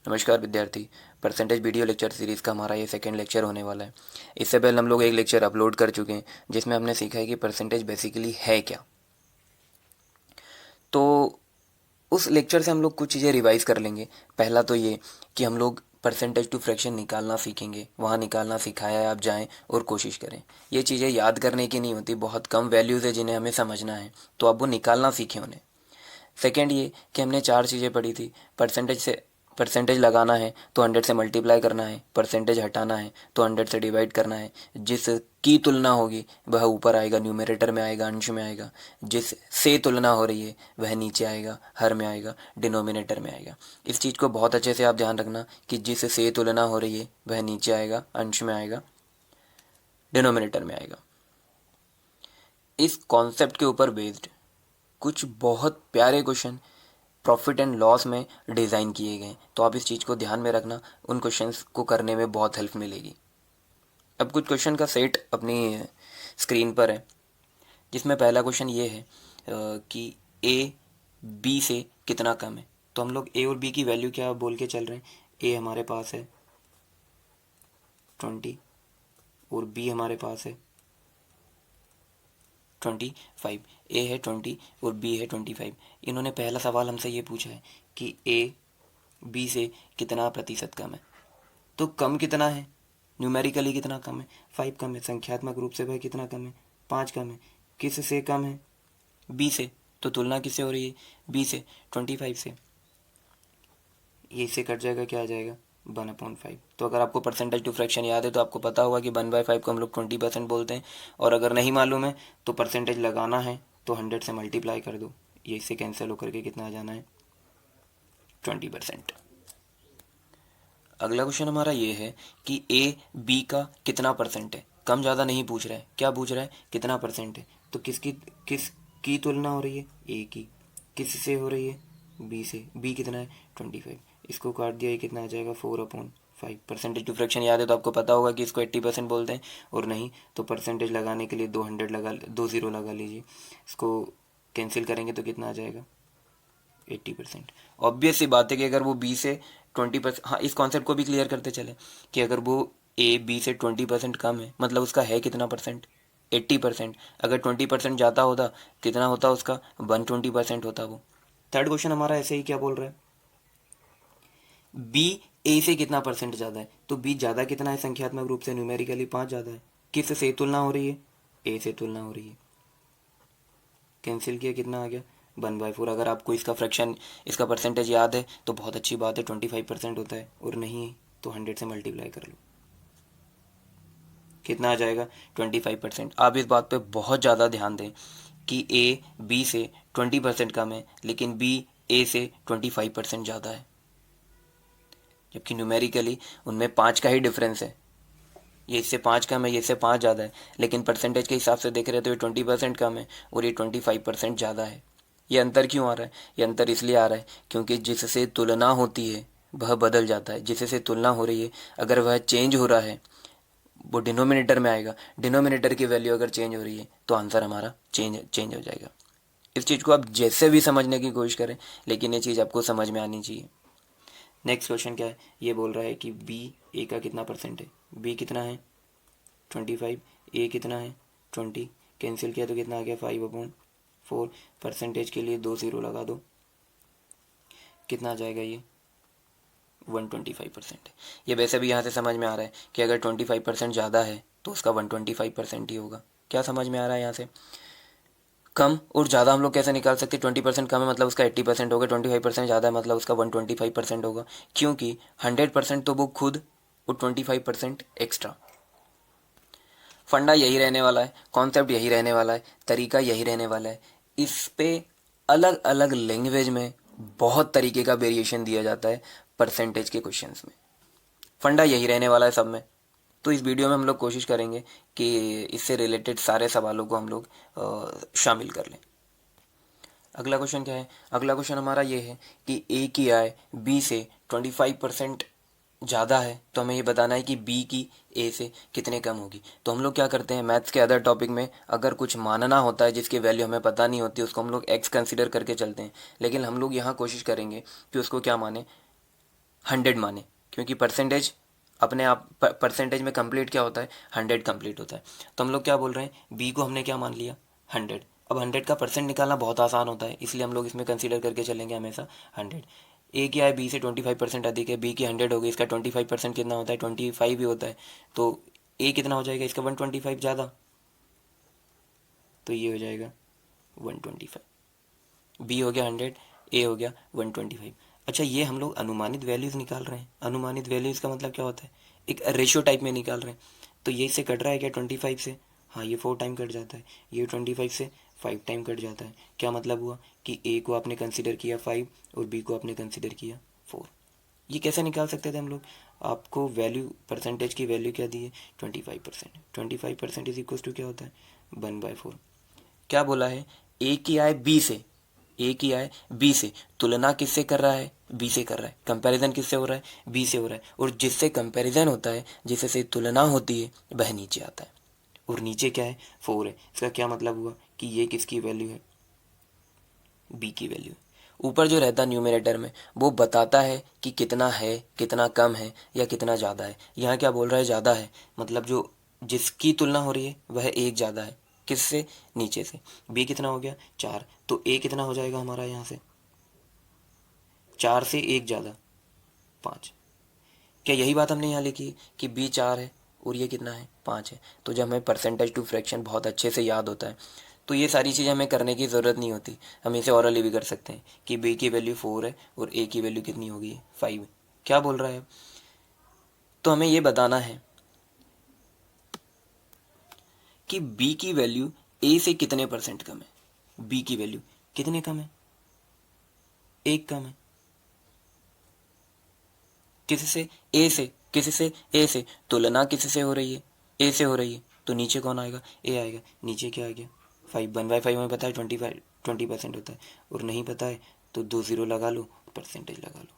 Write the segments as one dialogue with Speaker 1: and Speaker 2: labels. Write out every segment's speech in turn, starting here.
Speaker 1: नमस्कार विद्यार्थी। Percentage video lecture series का हमारा ये सेकंड लेक्चर होने वाला है। इससे पहले हम लोग एक लेक्चर अपलोड कर चुके हैं जिसमें हमने सीखा है कि परसेंटेज बेसिकली है क्या। तो उस लेक्चर से हम लोग कुछ चीज़ें रिवाइज कर लेंगे। पहला तो ये कि हम लोग परसेंटेज टू फ्रैक्शन निकालना सीखेंगे। वहाँ निकालना सिखाया है, आप जाएँ और कोशिश करें। ये चीज़ें याद करने की नहीं होती, बहुत कम वैल्यूज़ है जिन्हें हमें समझना है, तो आप वो निकालना सीखें उन्हें। सेकेंड ये कि हमने चार चीज़ें पढ़ी थी। परसेंटेज लगाना है तो 100 से मल्टीप्लाई करना है, परसेंटेज हटाना है तो 100 से डिवाइड करना है। जिसकी तुलना होगी वह ऊपर आएगा, न्यूमरेटर में आएगा, अंश में आएगा। जिस से तुलना हो रही है वह नीचे आएगा, हर में आएगा, डिनोमिनेटर में आएगा। इस चीज़ को बहुत अच्छे से आप ध्यान रखना कि जिस से तुलना हो रही है वह नीचे आएगा, अंश में आएगा, डिनोमिनेटर में आएगा। इस कॉन्सेप्ट के ऊपर बेस्ड कुछ बहुत प्यारे क्वेश्चन प्रॉफिट एंड लॉस में डिज़ाइन किए गए हैं, तो आप इस चीज़ को ध्यान में रखना। उन क्वेश्चंस को करने में बहुत हेल्प मिलेगी। अब कुछ क्वेश्चन का सेट अपनी स्क्रीन पर है, जिसमें पहला क्वेश्चन ये है कि ए बी से कितना कम है। तो हम लोग ए और बी की वैल्यू क्या बोल के चल रहे हैं। ए हमारे पास है 20 और बी हमारे पास है 25। ए है 20 और बी है 25। इन्होंने पहला सवाल हमसे ये पूछा है कि ए बी से कितना प्रतिशत कम है। तो कम कितना है, न्यूमेरिकली कितना कम है, 5 कम है। संख्यात्मक रूप से वह कितना कम है, 5 कम है। किस से कम है, बी से। तो तुलना किससे हो रही है, बी से, 25 से। ये इससे कट जाएगा, क्या आ जाएगा, 1/5। तो अगर आपको परसेंटेज टू फ्रैक्शन याद है तो आपको पता होगा कि 1/5 को हम लोग 20% बोलते हैं। और अगर नहीं मालूम है तो परसेंटेज लगाना है तो 100 से मल्टीप्लाई कर दो। ये इससे कैंसिल होकर के कितना आ जाना है, 20%। अगला क्वेश्चन हमारा ये है कि ए बी का कितना परसेंट है। कम ज़्यादा नहीं पूछ रहा है, क्या पूछ रहा है, कितना परसेंट है। तो किसकी तुलना हो रही है, ए की। किस से हो रही है, बी से। बी कितना है, 25। इसको काट दिया, ये कितना आ जाएगा, 4/5। परसेंटेज टू फ्रैक्शन याद है तो आपको पता होगा कि इसको 80% बोलते हैं। और नहीं तो परसेंटेज लगाने के लिए 2 ज़ीरो लगा लीजिए। इसको कैंसिल करेंगे तो कितना आ जाएगा, 80%। ऑब्वियस सी बात है कि अगर वो बी से 20%, हाँ इस कॉन्सेप्ट को भी क्लियर करते चले कि अगर वो ए बी से 20% कम है मतलब उसका है कितना परसेंट, 80%। अगर 20% जाता होता कितना होता उसका, 120% होता वो। थर्ड क्वेश्चन हमारा ऐसे ही क्या बोल रहा है, बी ए से कितना परसेंट ज़्यादा है। तो बी ज़्यादा कितना है, संख्यात्मक रूप से न्यूमेरिकली 5 ज़्यादा है। किस से तुलना हो रही है, ए से तुलना हो रही है। कैंसिल किया, कितना आ गया, 1/4। अगर आपको इसका फ्रैक्शन, इसका परसेंटेज याद है तो बहुत अच्छी बात है, 25% होता है। और नहीं है तो 100 से मल्टीप्लाई कर लो, कितना आ जाएगा, 25%। आप इस बात पे बहुत ज़्यादा ध्यान दें कि ए बी से 20% कम है लेकिन बी ए से 25% ज़्यादा है, जबकि न्यूमेरिकली उनमें 5 का ही डिफरेंस है। ये इससे 5 कम है, ये इससे 5 ज़्यादा है, लेकिन परसेंटेज के हिसाब से देख रहे हो तो ये 20% कम है और ये 25% ज़्यादा है। ये अंतर क्यों आ रहा है, ये अंतर इसलिए आ रहा है क्योंकि जिससे तुलना होती है वह बदल जाता है। जिससे तुलना हो रही है अगर वह चेंज हो रहा है वो डिनोमिनेटर में आएगा। डिनोमिनेटर की वैल्यू अगर चेंज हो रही है तो आंसर हमारा चेंज हो जाएगा। इस चीज़ को आप जैसे भी समझने की कोशिश करें लेकिन ये चीज़ आपको समझ में आनी चाहिए। नेक्स्ट क्वेश्चन क्या है, ये बोल रहा है कि बी ए का कितना परसेंट है। बी कितना है, 25। ए कितना है, 20। कैंसिल किया तो कितना आ गया, 5/4। परसेंटेज के लिए 2 ज़ीरो लगा दो, कितना आ जाएगा, ये 125% है। ये वैसे भी यहाँ से समझ में आ रहा है कि अगर 25% ज़्यादा है तो उसका 125% ही होगा। क्या समझ में आ रहा है यहाँ से, कम और ज़्यादा हम लोग कैसे निकाल सकते हैं। 20% कम है मतलब उसका 80% होगा, 25% ज़्यादा है मतलब उसका 125% होगा, क्योंकि 100% तो वो खुद और 25% एक्स्ट्रा। फंडा यही रहने वाला है, कॉन्सेप्ट यही रहने वाला है, तरीका यही रहने वाला है। इस पे अलग अलग लैंग्वेज में बहुत तरीके का वेरिएशन दिया जाता है परसेंटेज के क्वेश्चंस में। फंडा यही रहने वाला है सब में। तो इस वीडियो में हम लोग कोशिश करेंगे कि इससे रिलेटेड सारे सवालों को हम लोग शामिल कर लें। अगला क्वेश्चन क्या है, अगला क्वेश्चन हमारा ये है कि ए की आय बी से 25% ज़्यादा है तो हमें ये बताना है कि बी की ए से कितने कम होगी। तो हम लोग क्या करते हैं, मैथ्स के अदर टॉपिक में अगर कुछ मानना होता है जिसकी वैल्यू हमें पता नहीं होती उसको हम लोग एक्स कंसिडर करके चलते हैं, लेकिन हम लोग यहाँ कोशिश करेंगे कि उसको क्या माने, 100 माने, क्योंकि परसेंटेज अपने आप परसेंटेज में कंप्लीट क्या होता है, 100 कंप्लीट होता है। तो हम लोग क्या बोल रहे हैं, बी को हमने क्या मान लिया, 100। अब 100 का परसेंट निकालना बहुत आसान होता है, इसलिए हम लोग इसमें कंसीडर करके चलेंगे हमेशा 100। ए क्या है, बी से 25% अधिक है, बी की 100 हो गई, इसका 25% कितना होता है, 25 ही होता है। तो ए कितना हो जाएगा, इसका 125 ज़्यादा, तो ये हो जाएगा 125। बी हो गया 100, ए हो गया 125। अच्छा, ये हम लोग अनुमानित वैल्यूज़ निकाल रहे हैं। अनुमानित वैल्यूज़ का मतलब क्या होता है, एक रेशियो टाइप में निकाल रहे हैं। तो ये इससे कट रहा है क्या, 25 से, हाँ ये 4 टाइम कट जाता है, ये 25 से 5 टाइम कट जाता है। क्या मतलब हुआ कि ए को आपने कंसिडर किया 5 और बी को आपने कंसिडर किया 4। ये कैसे निकाल सकते थे हम लोग, आपको वैल्यू, परसेंटेज की वैल्यू क्या दी है, 25%। 25% इज इक्वल टू क्या होता है, 1/4। क्या बोला है, ए की आय बी से, ए की आय बी से, तुलना किससे कर रहा है, बी से कर रहा है, कंपैरिजन किससे हो रहा है, बी से हो रहा है। और जिससे कंपैरिजन होता है, जिससे तुलना होती है, वह नीचे आता है। और नीचे क्या है, 4 है। इसका क्या मतलब हुआ कि ये किसकी वैल्यू है, बी की वैल्यू है। ऊपर जो रहता है न्यूमरेटर में, वो बताता है कि कितना है, कितना कम है या कितना ज़्यादा है। यहाँ क्या बोल रहा है, ज़्यादा है, मतलब जो जिसकी तुलना हो रही है वह एक ज़्यादा है, किससे, नीचे से। बी कितना हो गया, 4, तो ए कितना हो जाएगा हमारा यहाँ से, 4 से एक ज़्यादा, 5। क्या यही बात हमने यहाँ लिखी है कि बी 4 है और ये कितना है, 5 है। तो जब हमें परसेंटेज टू फ्रैक्शन बहुत अच्छे से याद होता है, तो ये सारी चीज़ें हमें करने की ज़रूरत नहीं होती। हम इसे ऑरली भी कर सकते हैं कि बी की वैल्यू 4 है और ए की वैल्यू कितनी होगी, 5। क्या बोल रहा है, तो हमें ये बताना है कि बी की वैल्यू ए से कितने परसेंट कम है। बी की वैल्यू कितने कम है, एक कम है। किससे, ए से, किससे, ए से, तुलना किससे हो रही है, ए से हो रही है। तो नीचे कौन आएगा, ए आएगा। नीचे क्या आ गया, 5। 1/5 हमें पता है 20% होता है, और नहीं पता है तो 2 ज़ीरो लगा लो, परसेंटेज लगा लो,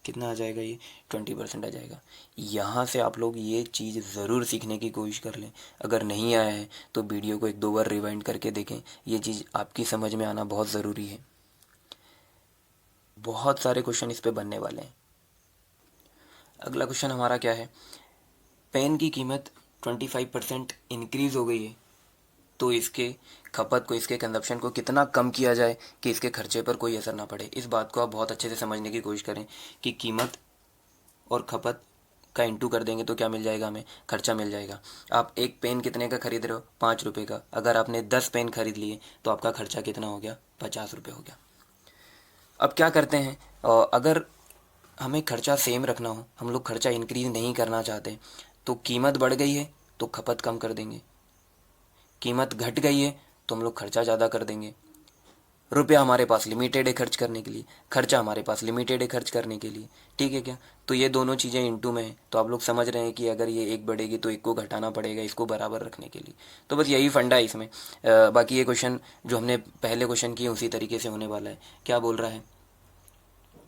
Speaker 1: कितना आ जाएगा, ये 20% आ जाएगा। यहाँ से आप लोग ये चीज़ ज़रूर सीखने की कोशिश कर लें। अगर नहीं आया है तो वीडियो को 1-2 बार रिवाइंड करके देखें, ये चीज़ आपकी समझ में आना बहुत ज़रूरी है। बहुत सारे क्वेश्चन इस पे बनने वाले हैं। अगला क्वेश्चन हमारा क्या है, पेन की कीमत 25% इंक्रीज़ हो गई है, तो इसके खपत को, इसके कंजप्शन को कितना कम किया जाए कि इसके खर्चे पर कोई असर ना पड़े। इस बात को आप बहुत अच्छे से समझने की कोशिश करें कि कीमत और खपत का इंटू कर देंगे तो क्या मिल जाएगा, हमें खर्चा मिल जाएगा। आप एक पेन कितने का खरीद रहे हो, 5 रुपये का। अगर आपने 10 पेन खरीद लिए तो आपका खर्चा कितना हो गया, 50 रुपये हो गया। अब क्या करते हैं, अगर हमें खर्चा सेम रखना हो, हम लोग खर्चा इंक्रीज नहीं करना चाहते, तो कीमत बढ़ गई है तो खपत कम कर देंगे, कीमत घट गई है तो हम लोग खर्चा ज़्यादा कर देंगे। रुपया हमारे पास लिमिटेड है खर्च करने के लिए, खर्चा हमारे पास लिमिटेड है खर्च करने के लिए, ठीक है क्या। तो ये दोनों चीज़ें इंटू में है, तो आप लोग समझ रहे हैं कि अगर ये एक बढ़ेगी तो एक को घटाना पड़ेगा इसको बराबर रखने के लिए। तो बस यही फंडा है इसमें। बाकी ये क्वेश्चन जो हमने पहले क्वेश्चन किए उसी तरीके से होने वाला है। क्या बोल रहा है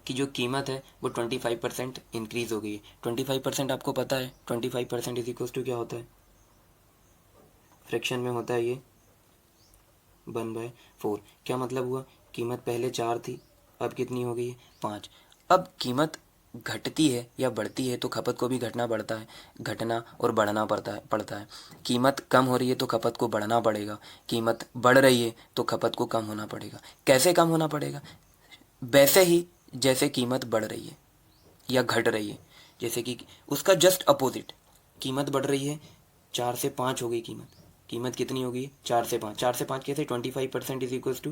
Speaker 1: कि जो कीमत है वो 25% इंक्रीज़ हो गई है। 25% आपको पता है, 25% इज इक्वल टू क्या होता है, फ्रैक्शन में होता है ये 1/4। क्या मतलब हुआ, कीमत पहले 4 थी, अब कितनी हो गई है, 5। अब कीमत घटती है या बढ़ती है तो खपत को भी घटना पड़ता है, घटना और बढ़ना पड़ता है। कीमत कम हो रही है तो खपत को बढ़ना पड़ेगा, कीमत बढ़ रही है तो खपत को कम होना पड़ेगा। कैसे कम होना पड़ेगा, वैसे ही जैसे कीमत बढ़ रही है या घट रही है। जैसे कि उसका जस्ट अपोजिट, कीमत बढ़ रही है, 4 से 5 हो गई कीमत, कीमत कितनी हो गई, 4 से 5। 4 से 5 कैसे, 25% इज इक्वल टू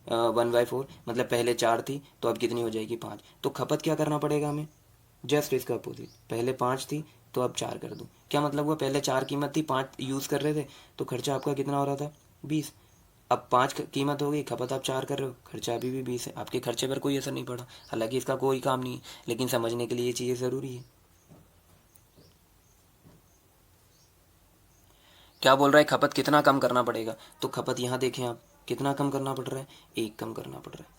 Speaker 1: 1/4, मतलब पहले 4 थी तो अब कितनी हो जाएगी, 5। तो खपत क्या करना पड़ेगा हमें, जस्ट इसका अपोजिट, पहले 5 थी तो अब 4 कर दो। क्या मतलब हुआ, पहले 4 कीमत थी, 5 यूज़ कर रहे थे तो खर्चा आपका कितना हो रहा था, 20। अब 5 कीमत हो गई, खपत आप 4 कर रहे हो, खर्चा अभी भी 20 है। आपके खर्चे पर कोई असर नहीं पड़ा, हालांकि इसका कोई काम नहीं है, लेकिन समझने के लिए ये चीज़ें ज़रूरी है। क्या बोल रहा है, खपत कितना कम करना पड़ेगा, तो खपत यहाँ देखें आप, कितना कम करना पड़ रहा है, 1 कम करना पड़ रहा है।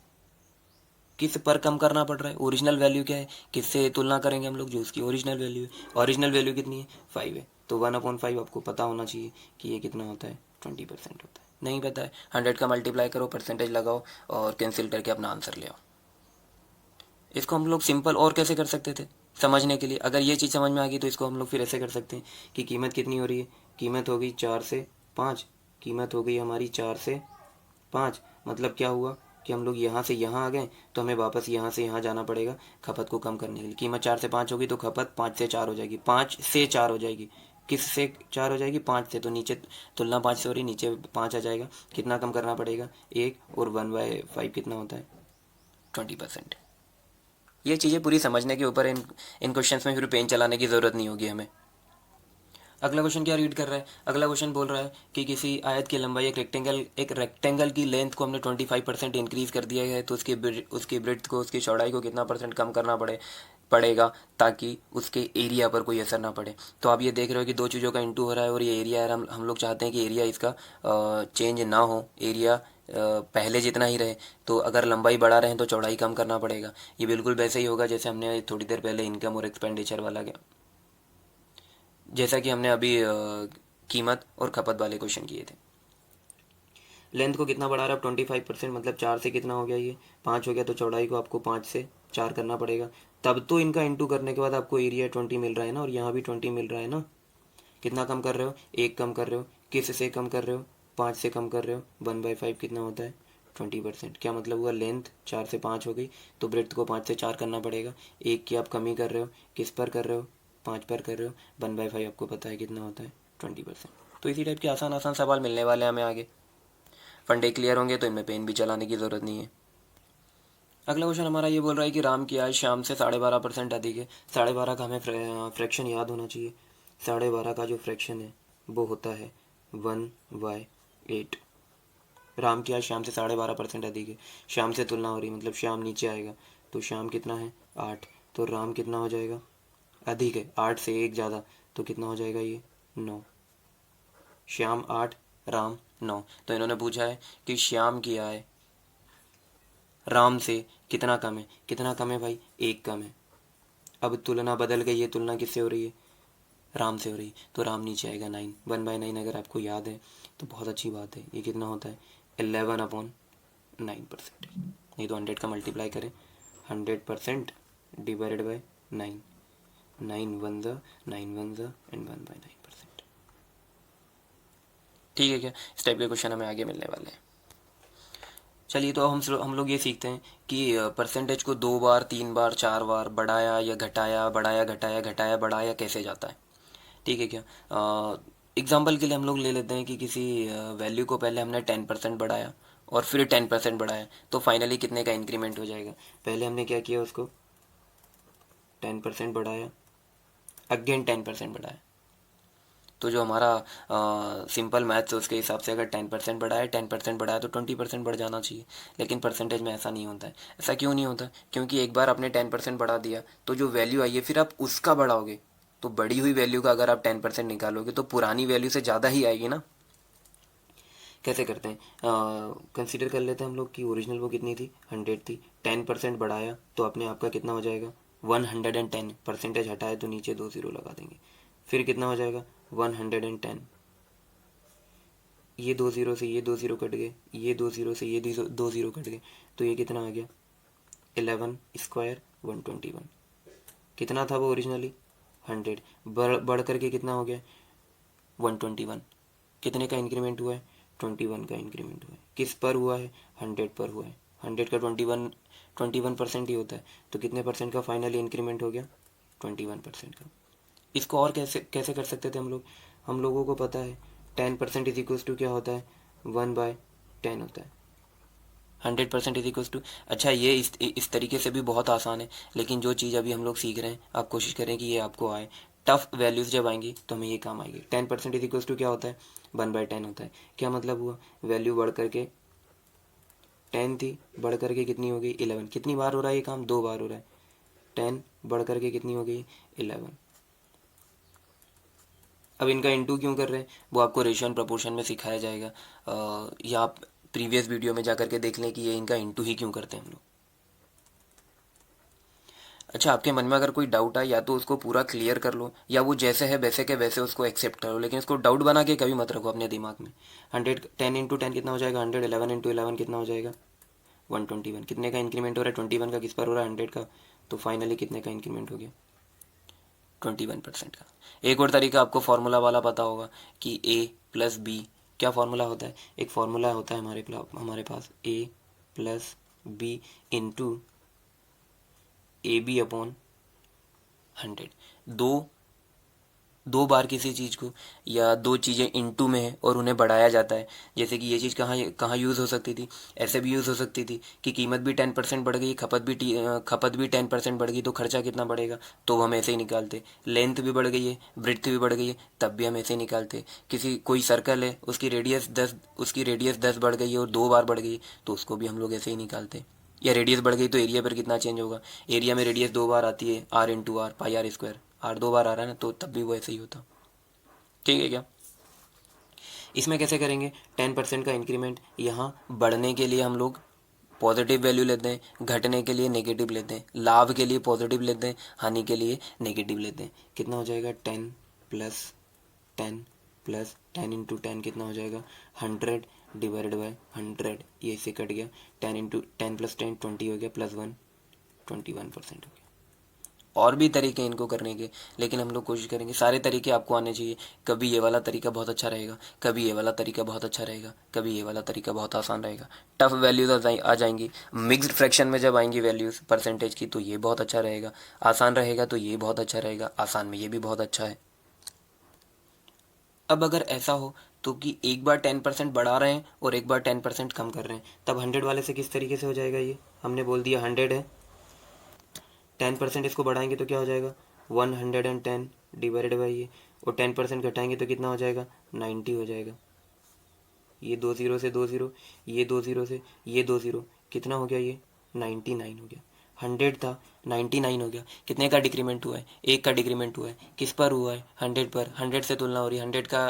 Speaker 1: किस पर कम करना पड़ रहा है, ओरिजिनल वैल्यू क्या है, किससे तुलना करेंगे हम लोग, जो उसकी ओरिजिनल वैल्यू है। ओरिजिनल वैल्यू कितनी है, 5 है, तो 1/5 आपको पता होना चाहिए कि ये कितना होता है, 20% होता है। नहीं पता है, 100 का मल्टीप्लाई करो, परसेंटेज लगाओ और कैंसिल करके अपना आंसर ले आओ। इसको हम लोग सिंपल और कैसे कर सकते थे समझने के लिए? अगर ये चीज़ समझ में आ गई तो इसको हम लोग फिर ऐसे कर सकते हैं कि कीमत कितनी हो रही है, कीमत हो गई 4 से 5, कीमत हो गई हमारी 4 से 5। मतलब क्या हुआ कि हम लोग यहाँ से यहाँ आ गए तो हमें वापस यहाँ से यहाँ जाना पड़ेगा खपत को कम करने के लिए। कीमत 4 से 5 होगी तो खपत 5 से 4 हो जाएगी, 5 से 4 हो जाएगी। किस से 4 हो जाएगी? 5 से। तो नीचे तुलना 5 से हो रही, नीचे 5 आ जाएगा। कितना कम करना पड़ेगा? 1, और 1/5 कितना होता है? 20%। ये चीज़ें पूरी समझने के ऊपर इन क्वेश्चंस में फिर पेन चलाने की ज़रूरत नहीं होगी हमें। अगला क्वेश्चन क्या रीड कर रहा है? अगला क्वेश्चन बोल रहा है कि किसी आयत की लंबाई एक रेक्टेंगल की लेंथ को हमने 25% इंक्रीज़ कर दिया है, तो उसकी ब्रेड्थ को, उसकी चौड़ाई को कितना परसेंट कम करना पड़ेगा ताकि उसके एरिया पर कोई असर ना पड़े। तो आप ये देख रहे हो कि दो चीज़ों का इंटू हो रहा है और ये एरिया है। हम लोग चाहते हैं कि एरिया इसका चेंज ना हो, एरिया पहले जितना ही रहे। तो अगर लंबाई बढ़ा रहे हैं तो चौड़ाई कम करना पड़ेगा। ये बिल्कुल वैसे ही होगा जैसे हमने थोड़ी देर पहले इनकम और एक्सपेंडिचर वाला जैसा कि हमने अभी कीमत और खपत वाले क्वेश्चन किए थे। लेंथ को कितना बढ़ा रहा है? 25%। मतलब 4 से कितना हो गया? ये 5 हो गया। तो चौड़ाई को आपको 5 से 4 करना पड़ेगा। तब तो इनका इंटू करने के बाद आपको एरिया 20 मिल रहा है ना, और यहाँ भी 20 मिल रहा है ना। कितना कम कर रहे हो? 1 कम कर रहे हो। किस से कम कर रहे हो? 5 से कम कर रहे हो। 1/5 कितना होता है? 20%। क्या मतलब हुआ? लेंथ 4 से 5 हो गई तो ब्रेड्थ को 5 से 4 करना पड़ेगा। 1 की आप कमी कर रहे हो। किस पर कर रहे हो? 5 पर कर रहे हो। 1/5 आपको पता है कितना होता है? 20%। तो इसी टाइप के आसान आसान सवाल मिलने वाले हैं हमें आगे। फंडे क्लियर होंगे तो इनमें पेन भी चलाने की ज़रूरत नहीं है। अगला क्वेश्चन हमारा ये बोल रहा है कि राम की आय शाम से 12.5% अधिक है। 12.5 का हमें फ्रैक्शन याद होना चाहिए। 12.5 का जो फ्रैक्शन है वो होता है 1/8। राम की आय शाम से 12.5% अधिक है। शाम से तुलना हो रही, मतलब शाम नीचे आएगा। तो शाम कितना है? 8। तो राम कितना हो जाएगा? अधिक है, 8 से 1 ज़्यादा। तो कितना हो जाएगा ये? 9। श्याम 8, राम 9। तो इन्होंने पूछा है कि श्याम की आय राम से कितना कम है? कितना कम है भाई? 1 कम है। अब तुलना बदल गई है, तुलना किससे हो रही है? राम से हो रही। तो राम नीचे आएगा 9। 1/9 अगर आपको याद है तो बहुत अच्छी बात है। ये कितना होता है? 11/9%। नहीं तो 100 का मल्टीप्लाई करें, 100% डिवाइडेड बाई 9। 9 1 ज़ा, 9 1 ज़ा एंड 1/9%। ठीक है क्या? इस टाइप के क्वेश्चन हमें आगे मिलने वाले हैं। चलिए, तो हम लोग ये सीखते हैं कि परसेंटेज को 2 बार, 3 बार, 4 बार बढ़ाया या घटाया, बढ़ाया घटाया, घटाया बढ़ाया कैसे जाता है। ठीक है क्या? एग्जाम्पल के लिए हम लोग ले लेते हैं कि किसी वैल्यू को पहले हमने 10% बढ़ाया और फिर 10% बढ़ाया, तो फाइनली कितने का इंक्रीमेंट हो जाएगा? पहले हमने क्या किया? उसको 10% बढ़ाया, अगेन 10% बढ़ाया। तो जो हमारा सिंपल मैथ्स है उसके हिसाब से अगर 10% बढ़ाया, 10% बढ़ाया तो 20% बढ़ जाना चाहिए। लेकिन परसेंटेज में ऐसा नहीं होता है। ऐसा क्यों नहीं होता? क्योंकि एक बार आपने 10% बढ़ा दिया तो जो वैल्यू आई है फिर आप उसका बढ़ाओगे। तो बढ़ी हुई वैल्यू का अगर आप 10% निकालोगे तो पुरानी वैल्यू से ज़्यादा ही आएगी ना। कैसे करते हैं? कंसीडर कर लेते हैं हम लोग कि ओरिजिनल वो कितनी थी? 100 थी। 10% बढ़ाया तो अपने आप का कितना हो जाएगा? 110। परसेंटेज हटाए तो नीचे 2 ज़ीरो लगा देंगे। फिर कितना हो जाएगा? 110। ये 2 ज़ीरो से ये 2 ज़ीरो कट गए, ये 2 ज़ीरो से ये 2 ज़ीरो कट गए। तो ये कितना आ गया? 11 स्क्वायर 121। कितना था वो ओरिजिनली? 100। बढ़ करके कितना हो गया? 121। कितने का इंक्रीमेंट हुआ है? 21 का इंक्रीमेंट हुआ है। किस पर हुआ है? 100 पर हुआ है। 100 का 21% ही होता है। तो कितने परसेंट का फाइनली इंक्रीमेंट हो गया? 21% का। इसको और कैसे कैसे कर सकते थे हम लोग? हम लोगों को पता है 10% इज इक्वल्स टू क्या होता है? 1/10 होता है। 100% इज इक्वल्स टू, अच्छा ये इस तरीके से भी बहुत आसान है। लेकिन जो चीज़ अभी हम लोग सीख रहे हैं आप कोशिश करें कि ये आपको आए। टफ वैल्यूज़ जब आएंगी तो हमें ये काम आएगी। 10% इज इक्वल्स टू क्या होता है? 1/10 होता है। क्या मतलब हुआ? वैल्यू बढ़ करके 10 थी, बढ़ करके कितनी हो गई? 11। कितनी बार हो रहा है ये काम? 2 बार हो रहा है। 10 बढ़ करके कितनी हो गई? 11। अब इनका इंटू क्यों कर रहे हैं वो आपको रेशियो एंड प्रोपोर्शन में सिखाया जाएगा। या आप प्रीवियस वीडियो में जा करके देख लें कि ये इनका इंटू ही क्यों करते हैं हम लोग। अच्छा, आपके मन में अगर कोई डाउट आए या तो उसको पूरा क्लियर कर लो, या वो जैसे है वैसे के वैसे उसको एक्सेप्ट करो, लेकिन उसको डाउट बना के कभी मत रखो अपने दिमाग में। 110 इंटू 10 कितना हो जाएगा? 100। 11 इंटू 11 कितना हो जाएगा? 121 कितने का इंक्रीमेंट हो रहा है, 21 का किस पर हो रहा है, 100 का, तो फाइनली कितने का इंक्रीमेंट हो गया, 21% का। एक और तरीका आपको फार्मूला वाला पता होगा कि ए प्लस बी, क्या फार्मूला होता है, एक फार्मूला होता है हमारे पास a plus b into a b upon 100। दो बार किसी चीज़ को या दो चीज़ें इनटू में है और उन्हें बढ़ाया जाता है। जैसे कि ये चीज़ कहाँ कहाँ यूज़ हो सकती थी, ऐसे भी यूज़ हो सकती थी कि कीमत भी 10% बढ़ गई, खपत भी 10% बढ़ गई, तो खर्चा कितना बढ़ेगा, तो हम ऐसे ही निकालते। लेंथ भी बढ़ गई है, ब्रेड्थ भी बढ़ गई है, तब भी हम ऐसे ही निकालते। कोई सर्कल है, उसकी रेडियस 10 बढ़ गई है और 2 बार बढ़ गई, तो उसको भी हम लोग ऐसे ही निकालते। या रेडियस बढ़ गई तो एरिया पर कितना चेंज होगा, एरिया में रेडियस 2 बार आती है, r into r, pi r square, r 2 बार आ रहा है ना, तो तब भी वो ऐसे ही होता। ठीक है क्या। इसमें कैसे करेंगे, 10% का इंक्रीमेंट, यहाँ बढ़ने के लिए हम लोग पॉजिटिव वैल्यू लेते हैं, घटने के लिए नेगेटिव लेते हैं, लाभ के लिए पॉजिटिव लेते हैं, हानि के लिए नेगेटिव लेते हैं। कितना हो जाएगा, 10 इंटू 10 कितना हो जाएगा, 100 डिवाइडेड बाय 100, ये इससे कट गया, 10 इंटू 10 प्लस 10 20 हो गया, प्लस 1 21% हो गया। और भी तरीके इनको करने के, लेकिन हम लोग कोशिश करेंगे सारे तरीके आपको आने चाहिए। कभी ये वाला तरीका बहुत अच्छा रहेगा, कभी ये वाला तरीका बहुत अच्छा रहेगा, कभी ये वाला तरीका बहुत आसान रहेगा। टफ वैल्यूज आ जाएंगी, मिक्स्ड फ्रैक्शन में जब आएंगी वैल्यूज़ परसेंटेज की, तो ये बहुत अच्छा रहेगा। आसान रहेगा तो ये बहुत अच्छा रहेगा, आसान में ये भी बहुत अच्छा है। अब अगर ऐसा हो तो कि एक बार 10% बढ़ा रहे हैं और एक बार 10% कम कर रहे हैं, तब 100 वाले से किस तरीके से हो जाएगा, ये हमने बोल दिया 100 है, 10% इसको बढ़ाएंगे तो क्या हो जाएगा, 110 डिवाइडेड बाई ये, और 10% घटाएंगे तो कितना हो जाएगा, 90 हो जाएगा। ये 2 0 से 2 0, ये 2 0 से ये 2 0, कितना हो गया, ये 99 हो गया। 100 था, 99 हो गया। कितने का डिक्रीमेंट हुआ है, एक का डिक्रीमेंट हुआ है, किस पर हुआ है, 100 पर। 100 से तुलना हो रही है, 100 का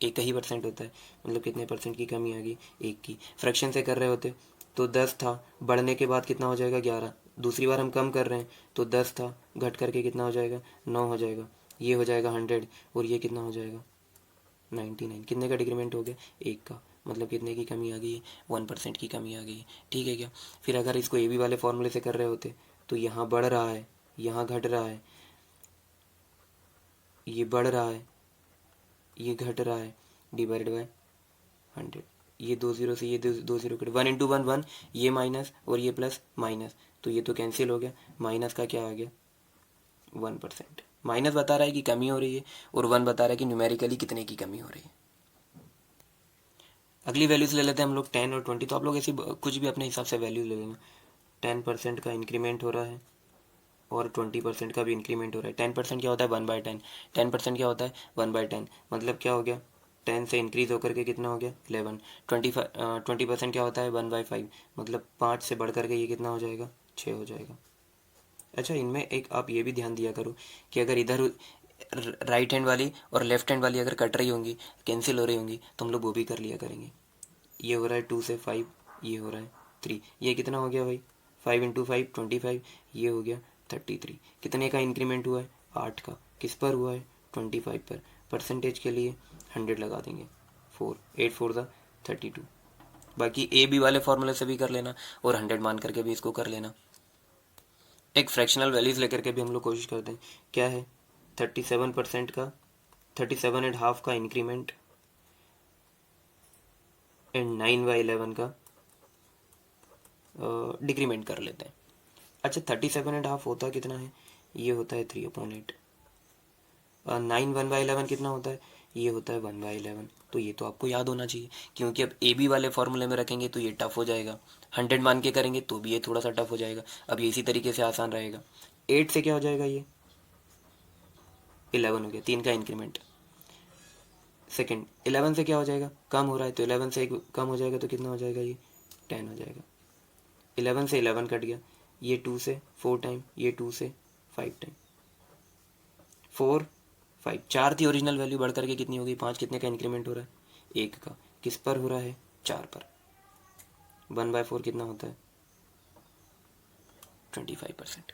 Speaker 1: एक ही परसेंट होता है, मतलब कितने परसेंट की कमी आ गई, एक की। फ्रैक्शन से कर रहे होते तो 10 था, बढ़ने के बाद कितना हो जाएगा, 11। दूसरी बार हम कम कर रहे हैं तो 10 था, घट करके कितना हो जाएगा, 9 हो जाएगा। ये हो जाएगा 100 और ये कितना हो जाएगा, 99। कितने का डिक्रीमेंट हो गया, एक का, मतलब कितने की कमी आ गई है, 1% की कमी आ गई है। ठीक है क्या। फिर अगर इसको ए बी वाले फॉर्मूले से कर रहे होते तो यहाँ बढ़ रहा है, यहाँ घट रहा है, ये बढ़ रहा है, ये घट रहा है, डिवाइडेड बाय 100। ये 2 0 से ये 2 0 कट, 1 इंटू 1 1, ये माइनस और ये प्लस माइनस, तो ये तो कैंसिल हो गया। माइनस का क्या आ गया, 1%। माइनस बता रहा है कि कमी हो रही है और 1 बता रहा है कि न्यूमेरिकली कितने की कमी हो रही है। अगली वैल्यूज ले लेते हैं हम लोग 10 और 20, तो आप लोग ऐसी कुछ भी अपने हिसाब से वैल्यूज ले लेना। 10% का इंक्रीमेंट हो रहा है और 20% का भी इंक्रीमेंट हो रहा है। 10% क्या होता है, 1/10। 10% क्या होता है, 1/10, मतलब क्या हो गया, 10 से इंक्रीज होकर के कितना हो गया, 11। 20% क्या होता है, 1/5, मतलब 5 से बढ़ करके ये कितना हो जाएगा, 6 हो जाएगा। अच्छा, इनमें एक आप ये भी ध्यान दिया करो कि अगर इधर राइट हैंड वाली और लेफ्ट हैंड वाली अगर कट रही होंगी, कैंसिल हो रही होंगी, तो हम लोग वो भी कर लिया करेंगे। ये हो रहा है 2 से 5, ये हो रहा है 3, ये कितना हो गया भाई, 5 इंटू 5 25, ये हो गया 33। कितने का इंक्रीमेंट हुआ है, 8 का। किस पर हुआ है, 25 पर। परसेंटेज के लिए 100 लगा देंगे, 4 8 4 ज़ा 32। बाकी ए बी वाले फॉर्मूले से भी कर लेना और 100 मान करके भी इसको कर लेना। एक फ्रैक्शनल वैल्यूज लेकर के भी हम लोग कोशिश करते हैं। क्या है, 37% का, 37.5 का इंक्रीमेंट एंड 9/11 का डिक्रीमेंट कर लेते हैं। अच्छा, 37.5 होता कितना है, ये होता है 3/8। 9 1/11 कितना होता है, ये होता है 1/11। तो ये तो आपको याद होना चाहिए, क्योंकि अब ए बी वाले फॉर्मूले में रखेंगे तो ये टफ हो जाएगा, 100 मान के करेंगे तो भी ये थोड़ा सा टफ हो जाएगा। अब ये इसी तरीके से आसान रहेगा। 8 से क्या हो जाएगा, ये 11 हो गया, 3 का इंक्रीमेंट। सेकेंड, 11 से क्या हो जाएगा, कम हो रहा है, तो 11 से एक कम हो जाएगा तो कितना हो जाएगा, ये 10 हो जाएगा। 11 से 11 कट गया, ये 2 से 4 टाइम, ये 2 से 5 टाइम, 4 5, 4 थी ओरिजिनल वैल्यू, बढ़ करके कितनी हो गई, 5। कितने का इंक्रीमेंट हो रहा है, 1 का। किस पर हो रहा है, 4 पर। 1/4 कितना होता है, 25%।